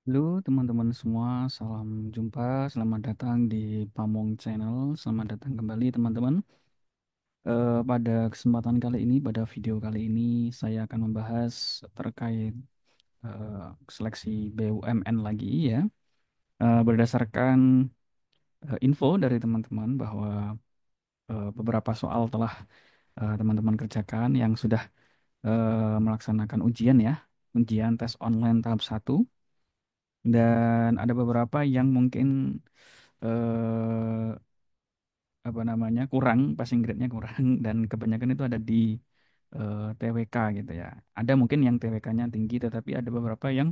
Halo teman-teman semua, salam jumpa, selamat datang di Pamong Channel, selamat datang kembali teman-teman. Pada kesempatan kali ini, pada video kali ini, saya akan membahas terkait eh, seleksi BUMN lagi ya. Berdasarkan info dari teman-teman bahwa beberapa soal telah teman-teman kerjakan yang sudah melaksanakan ujian ya, ujian tes online tahap 1, dan ada beberapa yang mungkin eh, apa namanya kurang, passing grade-nya kurang dan kebanyakan itu ada di TWK gitu ya. Ada mungkin yang TWK-nya tinggi tetapi ada beberapa yang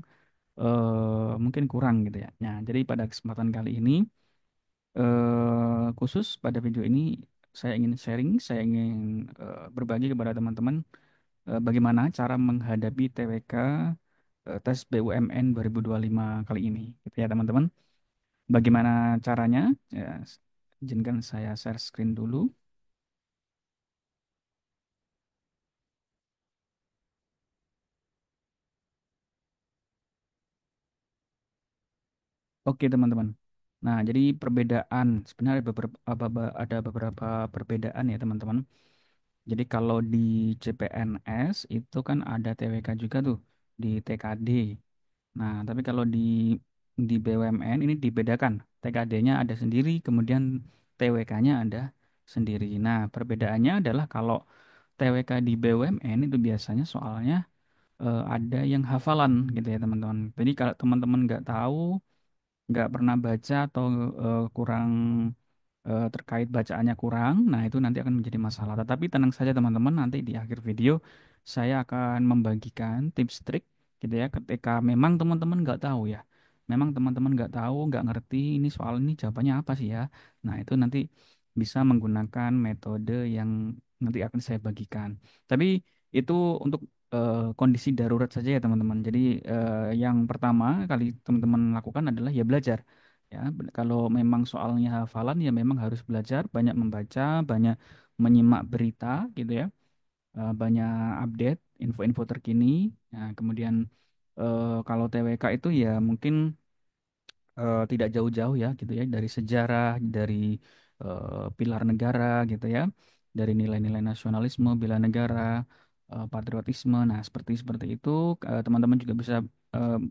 mungkin kurang gitu ya. Nah, jadi pada kesempatan kali ini khusus pada video ini saya ingin sharing, saya ingin berbagi kepada teman-teman bagaimana cara menghadapi TWK tes BUMN 2025 kali ini gitu ya teman-teman. Bagaimana caranya? Ya, izinkan saya share screen dulu. Oke teman-teman. Nah, jadi perbedaan sebenarnya ada beberapa perbedaan ya teman-teman. Jadi kalau di CPNS itu kan ada TWK juga tuh di TKD. Nah, tapi kalau di BUMN ini dibedakan. TKD-nya ada sendiri, kemudian TWK-nya ada sendiri. Nah, perbedaannya adalah kalau TWK di BUMN itu biasanya soalnya ada yang hafalan gitu ya teman-teman. Jadi kalau teman-teman nggak tahu, nggak pernah baca atau kurang terkait bacaannya kurang, nah itu nanti akan menjadi masalah. Tetapi tenang saja teman-teman, nanti di akhir video saya akan membagikan tips trik gitu ya. Ketika memang teman-teman nggak tahu ya, memang teman-teman nggak tahu, nggak ngerti ini soal ini jawabannya apa sih ya. Nah itu nanti bisa menggunakan metode yang nanti akan saya bagikan. Tapi itu untuk kondisi darurat saja ya teman-teman. Jadi yang pertama kali teman-teman lakukan adalah ya belajar. Ya, kalau memang soalnya hafalan ya memang harus belajar, banyak membaca, banyak menyimak berita gitu ya, banyak update info-info terkini. Nah, kemudian kalau TWK itu ya mungkin tidak jauh-jauh ya gitu ya dari sejarah, dari pilar negara gitu ya, dari nilai-nilai nasionalisme, bela negara, patriotisme. Nah, seperti seperti itu teman-teman juga bisa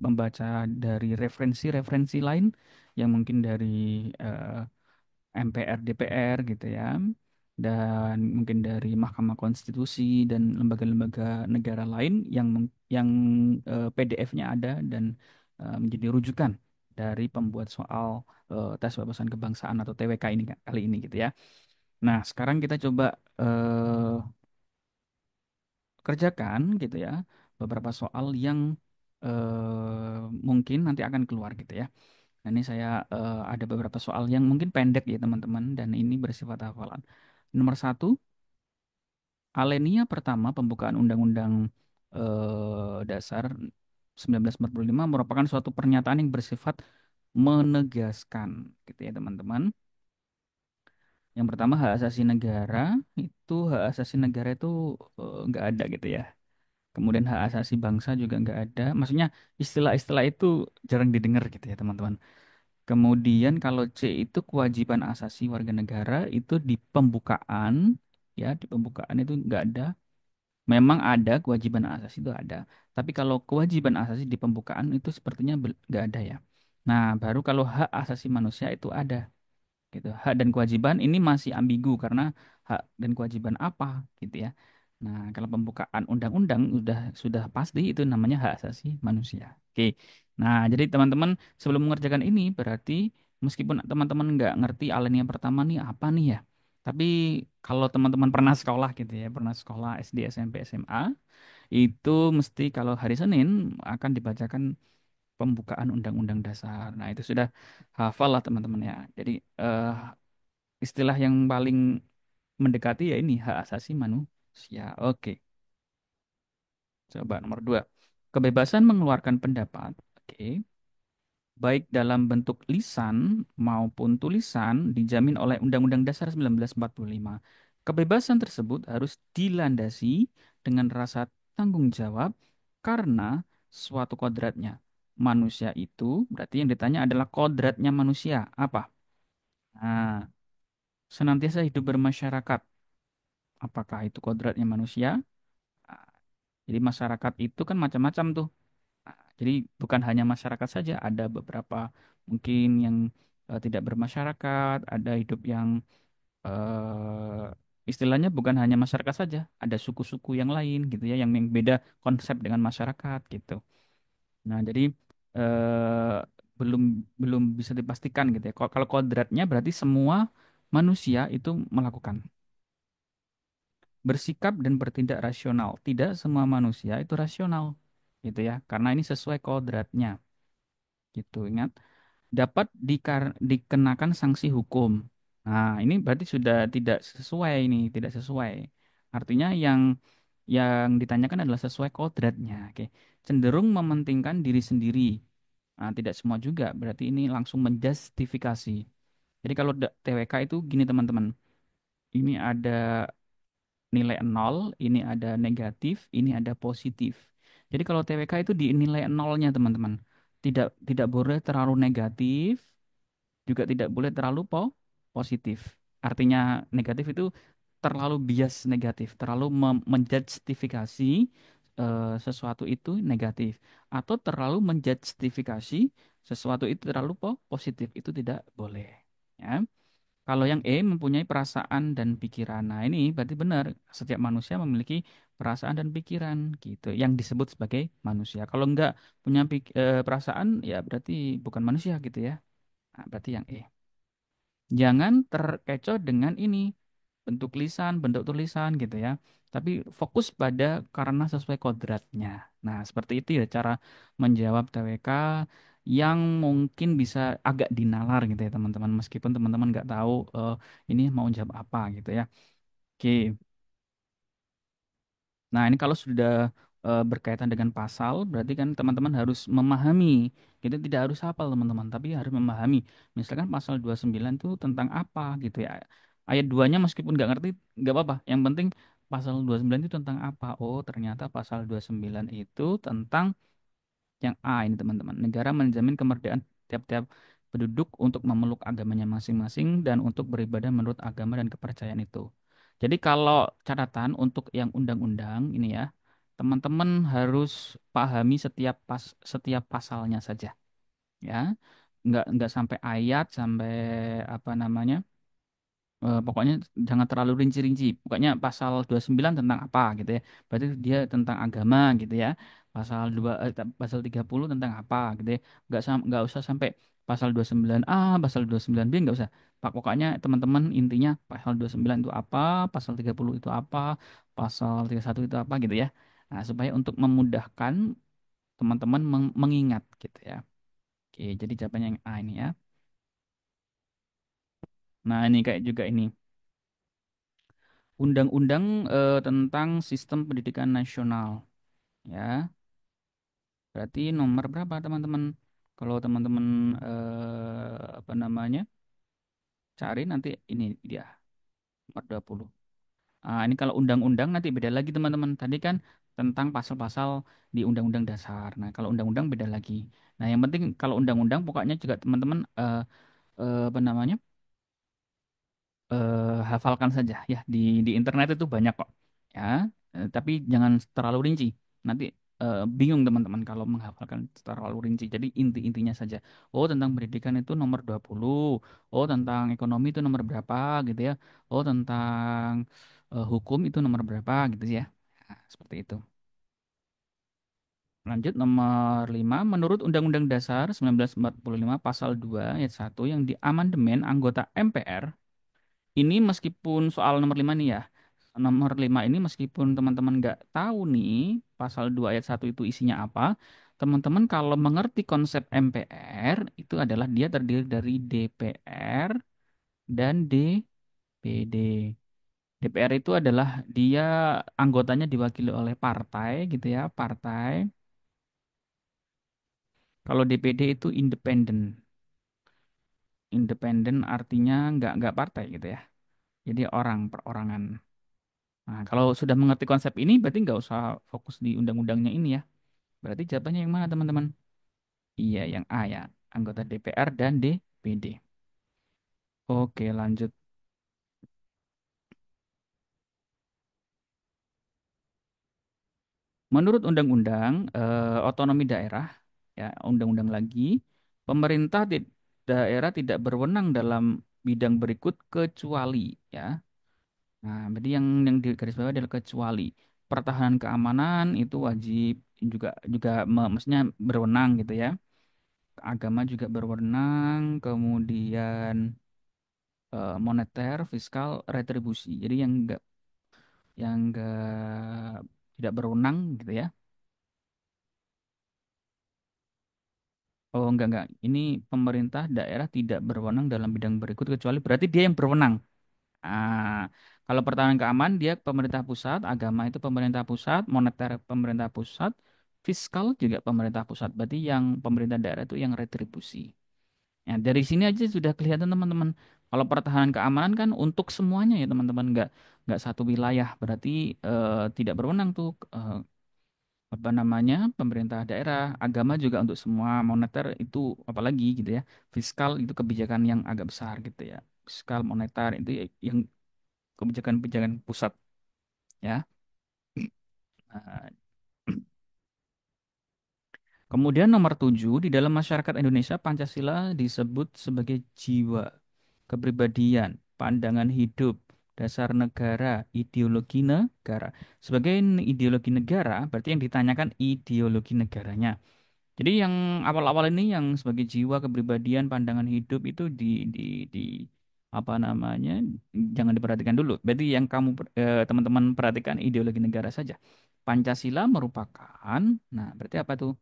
membaca dari referensi-referensi lain yang mungkin dari eh, MPR, DPR gitu ya, dan mungkin dari Mahkamah Konstitusi dan lembaga-lembaga negara lain yang PDF-nya ada dan menjadi rujukan dari pembuat soal tes wawasan kebangsaan atau TWK ini kali ini gitu ya. Nah, sekarang kita coba eh, kerjakan gitu ya beberapa soal yang mungkin nanti akan keluar gitu ya. Nah, ini saya ada beberapa soal yang mungkin pendek ya teman-teman dan ini bersifat hafalan. Nomor satu, Alenia pertama pembukaan Undang-Undang Dasar 1945 merupakan suatu pernyataan yang bersifat menegaskan gitu ya teman-teman. Yang pertama hak asasi negara, itu hak asasi negara itu nggak ada gitu ya. Kemudian hak asasi bangsa juga nggak ada. Maksudnya istilah-istilah itu jarang didengar gitu ya teman-teman. Kemudian kalau C itu kewajiban asasi warga negara itu di pembukaan, ya di pembukaan itu nggak ada. Memang ada kewajiban asasi itu ada, tapi kalau kewajiban asasi di pembukaan itu sepertinya nggak ada ya. Nah, baru kalau hak asasi manusia itu ada gitu. Hak dan kewajiban ini masih ambigu karena hak dan kewajiban apa gitu ya. Nah, kalau pembukaan undang-undang sudah pasti itu namanya hak asasi manusia. Oke. Nah, jadi teman-teman sebelum mengerjakan ini berarti meskipun teman-teman nggak ngerti alinea pertama nih apa nih ya. Tapi kalau teman-teman pernah sekolah gitu ya, pernah sekolah SD, SMP, SMA, itu mesti kalau hari Senin akan dibacakan pembukaan Undang-Undang Dasar. Nah, itu sudah hafal lah teman-teman ya. Jadi istilah yang paling mendekati ya ini hak asasi manusia. Oke, coba nomor dua. Kebebasan mengeluarkan pendapat. Oke. Baik dalam bentuk lisan maupun tulisan dijamin oleh Undang-Undang Dasar 1945. Kebebasan tersebut harus dilandasi dengan rasa tanggung jawab karena suatu kodratnya. manusia itu berarti yang ditanya adalah kodratnya manusia apa? Nah, senantiasa hidup bermasyarakat. Apakah itu kodratnya manusia? Nah, jadi masyarakat itu kan macam-macam tuh. Nah, jadi bukan hanya masyarakat saja, ada beberapa mungkin yang tidak bermasyarakat, ada hidup yang istilahnya bukan hanya masyarakat saja, ada suku-suku yang lain gitu ya, yang beda konsep dengan masyarakat gitu. Nah, jadi eh, belum belum bisa dipastikan gitu ya. Kalau kodratnya berarti semua manusia itu melakukan bersikap dan bertindak rasional. Tidak semua manusia itu rasional gitu ya, karena ini sesuai kodratnya gitu. Ingat, dapat dikenakan sanksi hukum. Nah, ini berarti sudah tidak sesuai ini, tidak sesuai. Artinya yang ditanyakan adalah sesuai kodratnya. Oke. Cenderung mementingkan diri sendiri. Nah, tidak semua juga, berarti ini langsung menjustifikasi. Jadi kalau TWK itu gini teman-teman, ini ada nilai nol, ini ada negatif, ini ada positif. Jadi kalau TWK itu di nilai nolnya teman-teman. Tidak boleh terlalu negatif, juga tidak boleh terlalu positif. Artinya negatif itu terlalu bias negatif, terlalu menjustifikasi sesuatu itu negatif, atau terlalu menjustifikasi sesuatu itu terlalu positif, itu tidak boleh. Ya. Kalau yang E mempunyai perasaan dan pikiran. Nah, ini berarti benar. Setiap manusia memiliki perasaan dan pikiran gitu, yang disebut sebagai manusia. Kalau enggak punya perasaan, ya berarti bukan manusia gitu ya. Nah, berarti yang E. Jangan terkecoh dengan ini bentuk lisan, bentuk tulisan gitu ya. Tapi fokus pada karena sesuai kodratnya. Nah, seperti itu ya cara menjawab TWK yang mungkin bisa agak dinalar gitu ya teman-teman. Meskipun teman-teman nggak tahu ini mau jawab apa gitu ya. Oke. Nah, ini kalau sudah berkaitan dengan pasal, berarti kan teman-teman harus memahami. Kita tidak harus hafal, teman-teman, tapi harus memahami. Misalkan pasal 29 itu tentang apa gitu ya. Ayat 2-nya meskipun nggak ngerti, nggak apa-apa. Yang penting pasal 29 itu tentang apa? Oh, ternyata pasal 29 itu tentang yang A ini teman-teman. Negara menjamin kemerdekaan tiap-tiap penduduk untuk memeluk agamanya masing-masing dan untuk beribadah menurut agama dan kepercayaan itu. Jadi kalau catatan untuk yang undang-undang ini ya, teman-teman harus pahami setiap pasalnya saja ya. Nggak sampai ayat sampai apa namanya? Pokoknya jangan terlalu rinci-rinci. Pokoknya pasal 29 tentang apa gitu ya. Berarti dia tentang agama gitu ya. Pasal 30 tentang apa gitu ya. Nggak usah sampai pasal 29A, pasal 29B nggak usah. Pokoknya teman-teman intinya pasal 29 itu apa, pasal 30 itu apa, pasal 31 itu apa gitu ya. Nah, supaya untuk memudahkan teman-teman mengingat gitu ya. Oke, jadi jawabannya yang A ini ya. Nah, ini kayak juga ini. Undang-undang tentang Sistem Pendidikan Nasional, ya. Berarti nomor berapa teman-teman? Kalau teman-teman apa namanya? Cari nanti ini dia nomor 20. Ah, ini kalau undang-undang nanti beda lagi teman-teman. Tadi kan tentang pasal-pasal di Undang-Undang Dasar. Nah, kalau undang-undang beda lagi. Nah, yang penting kalau undang-undang pokoknya juga teman-teman apa namanya? Hafalkan saja ya di internet itu banyak kok ya. Tapi jangan terlalu rinci nanti bingung teman-teman kalau menghafalkan terlalu rinci, jadi inti-intinya saja. Oh, tentang pendidikan itu nomor 20. Oh, tentang ekonomi itu nomor berapa gitu ya. Oh, tentang hukum itu nomor berapa gitu ya. Nah, seperti itu. Lanjut nomor 5, menurut Undang-Undang Dasar 1945 pasal 2 ayat 1 yang diamandemen anggota MPR. Ini meskipun soal nomor 5 nih ya. Nomor 5 ini meskipun teman-teman nggak tahu nih pasal 2 ayat 1 itu isinya apa, teman-teman kalau mengerti konsep MPR itu adalah dia terdiri dari DPR dan DPD. DPR itu adalah dia anggotanya diwakili oleh partai gitu ya, partai. Kalau DPD itu independen. Independen artinya nggak partai gitu ya. Jadi orang perorangan. Nah, kalau sudah mengerti konsep ini, berarti nggak usah fokus di undang-undangnya ini ya. Berarti jawabannya yang mana, teman-teman? Iya, yang A ya. Anggota DPR dan DPD. Oke, lanjut. Menurut undang-undang otonomi daerah, ya undang-undang lagi, pemerintah daerah tidak berwenang dalam bidang berikut kecuali, ya. Nah, berarti yang di garis bawah adalah kecuali pertahanan keamanan itu wajib juga juga maksudnya berwenang gitu ya. Agama juga berwenang, kemudian moneter, fiskal, retribusi. Jadi yang enggak tidak berwenang gitu ya. Oh, enggak. Ini pemerintah daerah tidak berwenang dalam bidang berikut kecuali berarti dia yang berwenang. Ah, kalau pertahanan keamanan dia pemerintah pusat, agama itu pemerintah pusat, moneter pemerintah pusat, fiskal juga pemerintah pusat. Berarti yang pemerintah daerah itu yang retribusi. Ya, dari sini aja sudah kelihatan teman-teman. Kalau pertahanan keamanan kan untuk semuanya ya teman-teman, nggak satu wilayah. Berarti tidak berwenang tuh apa namanya pemerintah daerah, agama juga untuk semua, moneter itu apalagi gitu ya. Fiskal itu kebijakan yang agak besar gitu ya. Fiskal moneter itu yang kebijakan-kebijakan pusat ya. Nah, kemudian nomor 7 di dalam masyarakat Indonesia Pancasila disebut sebagai jiwa, kepribadian, pandangan hidup, dasar negara, ideologi negara. Sebagai ideologi negara berarti yang ditanyakan ideologi negaranya. Jadi yang awal-awal ini yang sebagai jiwa, kepribadian, pandangan hidup itu di apa namanya jangan diperhatikan dulu. Berarti yang teman-teman perhatikan ideologi negara saja. Pancasila merupakan, nah berarti apa tuh?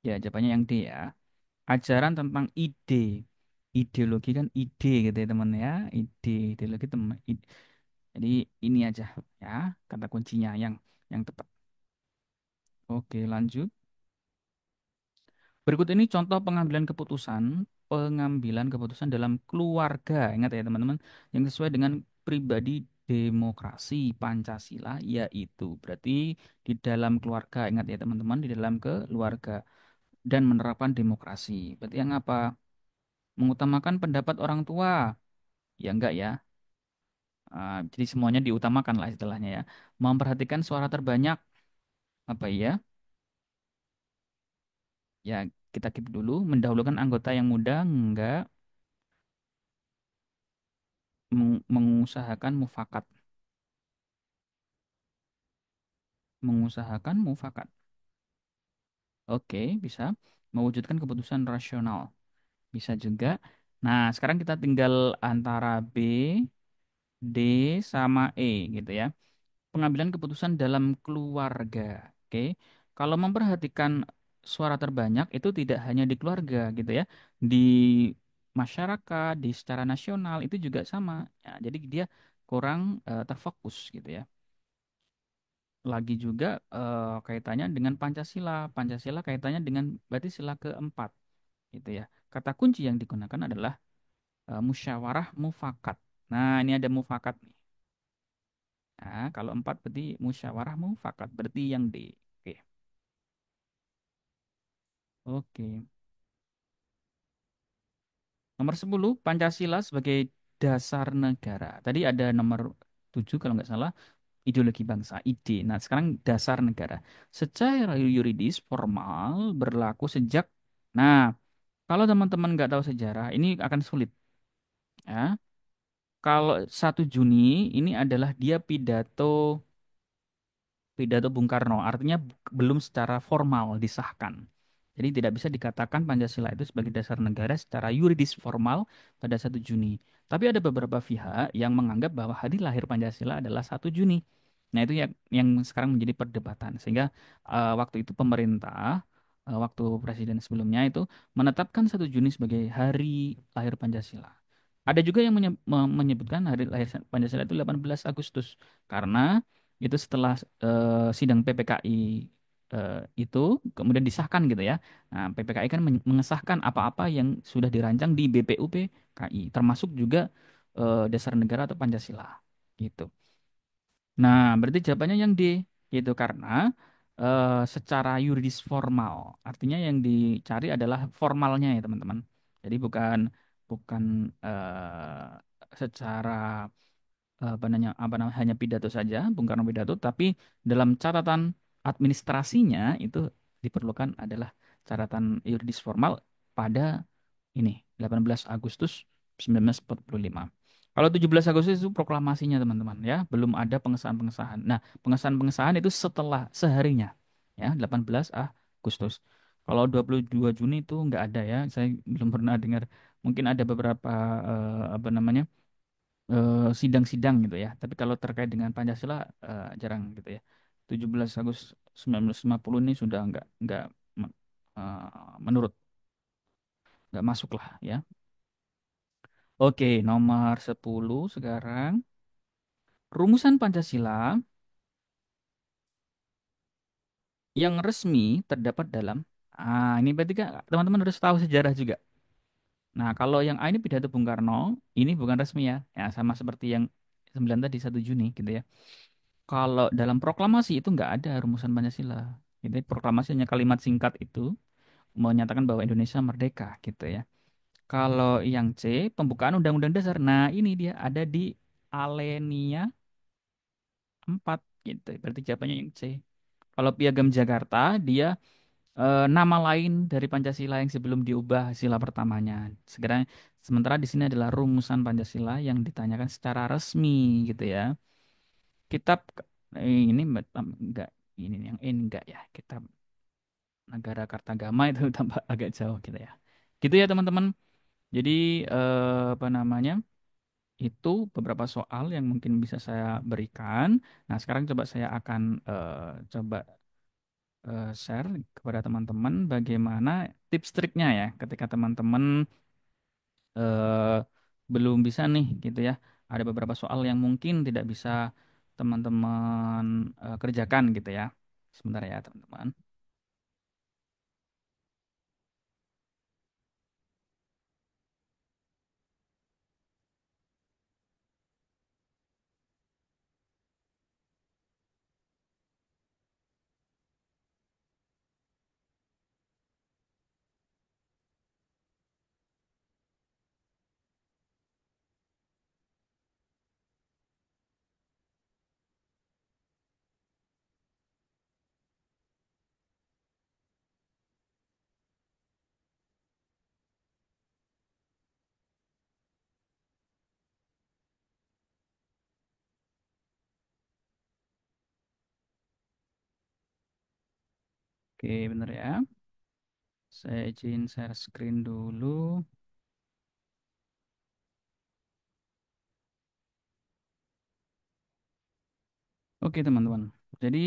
Ya jawabannya yang D ya. Ajaran tentang ide. Ideologi kan ide gitu ya teman ya. Ideologi teman. Jadi ini aja ya kata kuncinya yang tepat. Oke, lanjut. Berikut ini contoh pengambilan keputusan dalam keluarga. Ingat ya teman-teman, yang sesuai dengan pribadi demokrasi Pancasila, yaitu berarti di dalam keluarga. Ingat ya teman-teman, di dalam keluarga dan menerapkan demokrasi. Berarti yang apa? Mengutamakan pendapat orang tua. Ya enggak ya. Jadi semuanya diutamakan lah istilahnya ya. Memperhatikan suara terbanyak. Apa ya? Ya kita keep dulu. Mendahulukan anggota yang muda. Enggak. Mengusahakan mufakat. Mengusahakan mufakat. Oke, bisa. Mewujudkan keputusan rasional. Bisa juga. Nah, sekarang kita tinggal antara B, D, sama E gitu ya. Pengambilan keputusan dalam keluarga. Oke. Kalau memperhatikan suara terbanyak itu tidak hanya di keluarga gitu ya. Di masyarakat, di secara nasional itu juga sama. Ya, jadi dia kurang terfokus gitu ya. Lagi juga kaitannya dengan Pancasila. Pancasila kaitannya dengan berarti sila keempat gitu ya. Kata kunci yang digunakan adalah musyawarah mufakat. Nah, ini ada mufakat nih. Nah, kalau empat berarti musyawarah mufakat berarti yang D. Oke. Oke. Nomor 10 Pancasila sebagai dasar negara. Tadi ada nomor 7 kalau nggak salah ideologi bangsa, ide. Nah, sekarang dasar negara. Secara yuridis formal berlaku sejak. Nah, kalau teman-teman nggak tahu sejarah, ini akan sulit ya. Kalau 1 Juni ini adalah dia pidato Bung Karno, artinya belum secara formal disahkan. Jadi tidak bisa dikatakan Pancasila itu sebagai dasar negara secara yuridis formal pada 1 Juni. Tapi ada beberapa pihak yang menganggap bahwa hari lahir Pancasila adalah 1 Juni. Nah itu yang sekarang menjadi perdebatan. Sehingga waktu itu pemerintah, waktu presiden sebelumnya itu menetapkan 1 Juni sebagai hari lahir Pancasila. Ada juga yang menyebutkan hari lahir Pancasila itu 18 Agustus karena itu setelah sidang PPKI itu kemudian disahkan gitu ya. Nah, PPKI kan mengesahkan apa-apa yang sudah dirancang di BPUPKI, termasuk juga dasar negara atau Pancasila gitu. Nah, berarti jawabannya yang D gitu karena secara yuridis formal. Artinya yang dicari adalah formalnya ya teman-teman. Jadi bukan bukan secara apa namanya hanya pidato saja, Bung Karno pidato, tapi dalam catatan administrasinya itu diperlukan adalah catatan yuridis formal pada ini 18 Agustus 1945. Kalau 17 Agustus itu proklamasinya teman-teman ya, belum ada pengesahan-pengesahan. Nah, pengesahan-pengesahan itu setelah seharinya ya 18 Agustus. Kalau 22 Juni itu nggak ada ya, saya belum pernah dengar. Mungkin ada beberapa apa namanya sidang-sidang gitu ya. Tapi kalau terkait dengan Pancasila jarang gitu ya. 17 Agustus 1950 ini sudah nggak menurut nggak masuk lah ya. Oke, nomor 10 sekarang. Rumusan Pancasila yang resmi terdapat dalam ini berarti kan teman-teman harus tahu sejarah juga. Nah, kalau yang ini pidato Bung Karno, ini bukan resmi ya. Ya, sama seperti yang 9 tadi 1 Juni gitu ya. Kalau dalam proklamasi itu nggak ada rumusan Pancasila. Jadi proklamasi hanya kalimat singkat itu menyatakan bahwa Indonesia merdeka gitu ya. Kalau yang C, pembukaan Undang-Undang Dasar. Nah, ini dia ada di Alenia 4 gitu. Berarti jawabannya yang C. Kalau Piagam Jakarta, dia nama lain dari Pancasila yang sebelum diubah sila pertamanya. Sekarang sementara di sini adalah rumusan Pancasila yang ditanyakan secara resmi gitu ya. Kitab ini enggak ini yang ini enggak ya. Kitab Negara Kartagama itu tambah agak jauh gitu ya. Gitu ya teman-teman. Jadi apa namanya? Itu beberapa soal yang mungkin bisa saya berikan. Nah, sekarang coba saya akan coba share kepada teman-teman bagaimana tips triknya ya ketika teman-teman eh, belum bisa nih gitu ya. Ada beberapa soal yang mungkin tidak bisa teman-teman kerjakan gitu ya. Sebentar ya teman-teman. Oke, bener ya. Saya izin share screen dulu. Oke, teman-teman. Jadi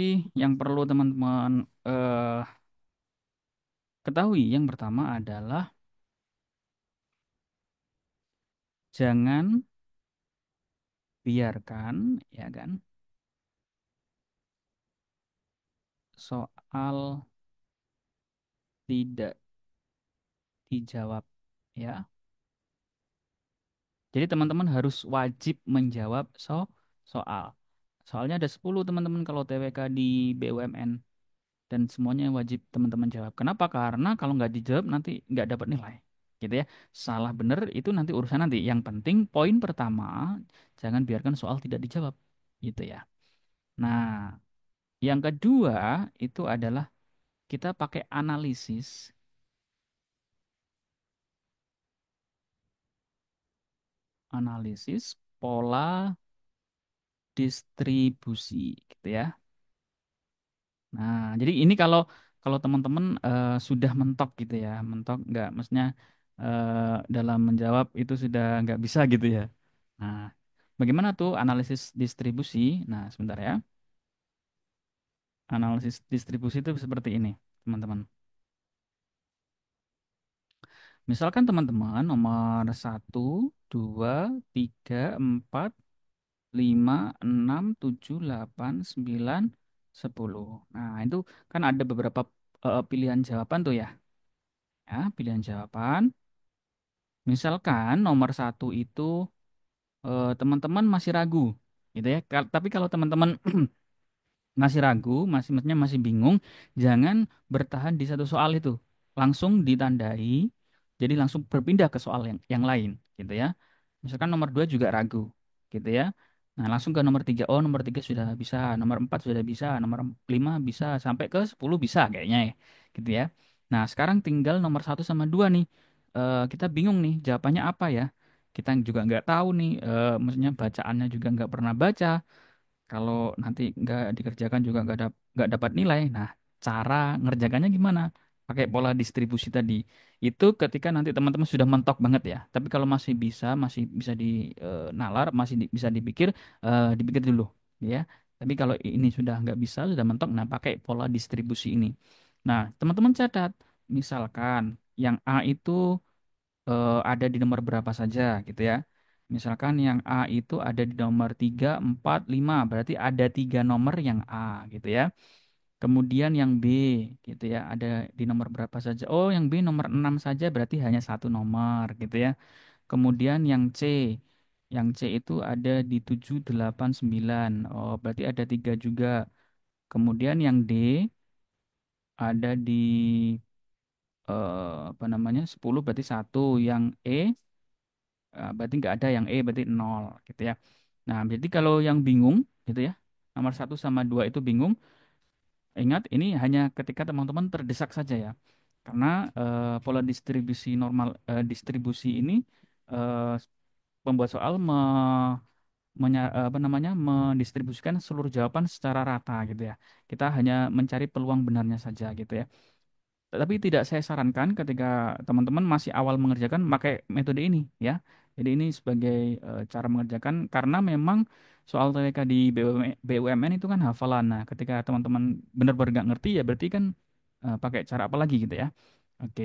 yang perlu teman-teman eh, ketahui yang pertama adalah jangan biarkan ya kan soal tidak dijawab ya. Jadi teman-teman harus wajib menjawab soal. Soalnya ada 10 teman-teman kalau TWK di BUMN dan semuanya wajib teman-teman jawab. Kenapa? Karena kalau nggak dijawab nanti nggak dapat nilai. Gitu ya. Salah benar itu nanti urusan nanti. Yang penting poin pertama jangan biarkan soal tidak dijawab. Gitu ya. Nah, yang kedua itu adalah kita pakai analisis pola distribusi gitu ya. Nah, jadi ini kalau kalau teman-teman sudah mentok gitu ya, mentok nggak, maksudnya dalam menjawab itu sudah nggak bisa gitu ya. Nah, bagaimana tuh analisis distribusi? Nah, sebentar ya. Analisis distribusi itu seperti ini, teman-teman. Misalkan teman-teman nomor 1, 2, 3, 4, 5, 6, 7, 8, 9, 10. Nah, itu kan ada beberapa pilihan jawaban tuh ya. Ya, pilihan jawaban. Misalkan nomor 1 itu teman-teman masih ragu, gitu ya. Tapi kalau teman-teman masih ragu, masih maksudnya masih bingung, jangan bertahan di satu soal itu. Langsung ditandai, jadi langsung berpindah ke soal yang lain, gitu ya. Misalkan nomor 2 juga ragu, gitu ya. Nah, langsung ke nomor 3. Oh, nomor 3 sudah bisa, nomor 4 sudah bisa, nomor 5 bisa, sampai ke 10 bisa kayaknya ya, gitu ya. Nah, sekarang tinggal nomor 1 sama 2 nih. Kita bingung nih, jawabannya apa ya? Kita juga nggak tahu nih, maksudnya bacaannya juga nggak pernah baca. Kalau nanti nggak dikerjakan juga nggak dapat nilai. Nah, cara ngerjakannya gimana? Pakai pola distribusi tadi. Itu ketika nanti teman-teman sudah mentok banget ya. Tapi kalau masih bisa di nalar, bisa dipikir, dipikir dulu, ya. Tapi kalau ini sudah nggak bisa, sudah mentok, nah pakai pola distribusi ini. Nah, teman-teman catat, misalkan yang A itu ada di nomor berapa saja gitu ya. Misalkan yang A itu ada di nomor 3, 4, 5, berarti ada 3 nomor yang A gitu ya. Kemudian yang B gitu ya, ada di nomor berapa saja. Oh, yang B nomor 6 saja berarti hanya 1 nomor gitu ya. Kemudian yang C itu ada di 7, 8, 9. Oh, berarti ada 3 juga. Kemudian yang D ada di apa namanya 10 berarti 1. Yang E berarti nggak ada, yang E berarti nol gitu ya. Nah, jadi kalau yang bingung gitu ya, nomor 1 sama 2 itu bingung, ingat ini hanya ketika teman-teman terdesak saja ya. Karena pola distribusi distribusi ini eh, pembuat soal apa namanya mendistribusikan seluruh jawaban secara rata gitu ya. Kita hanya mencari peluang benarnya saja gitu ya. Tapi tidak saya sarankan ketika teman-teman masih awal mengerjakan pakai metode ini ya. Jadi ini sebagai cara mengerjakan karena memang soal TWK di BUMN itu kan hafalan. Nah, ketika teman-teman benar-benar nggak ngerti ya berarti kan pakai cara apa lagi gitu ya. Oke.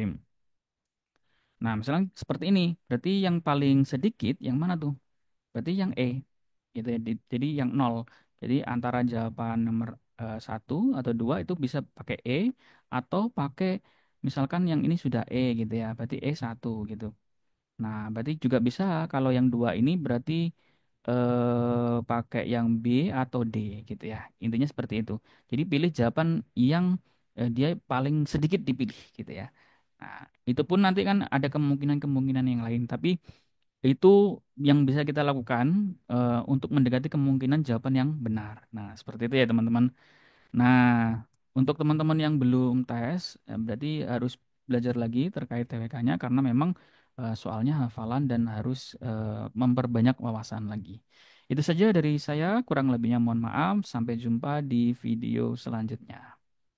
Nah, misalnya seperti ini. Berarti yang paling sedikit yang mana tuh? Berarti yang E gitu ya. Jadi yang nol. Jadi antara jawaban nomor 1 atau 2 itu bisa pakai E atau pakai misalkan yang ini sudah E gitu ya. Berarti E 1 gitu. Nah, berarti juga bisa kalau yang 2 ini berarti pakai yang B atau D gitu ya. Intinya seperti itu. Jadi pilih jawaban yang dia paling sedikit dipilih gitu ya. Nah, itu pun nanti kan ada kemungkinan-kemungkinan yang lain, tapi itu yang bisa kita lakukan untuk mendekati kemungkinan jawaban yang benar. Nah, seperti itu ya teman-teman. Nah, untuk teman-teman yang belum tes, berarti harus belajar lagi terkait TWK-nya karena memang soalnya hafalan dan harus memperbanyak wawasan lagi. Itu saja dari saya, kurang lebihnya mohon maaf. Sampai jumpa di video selanjutnya.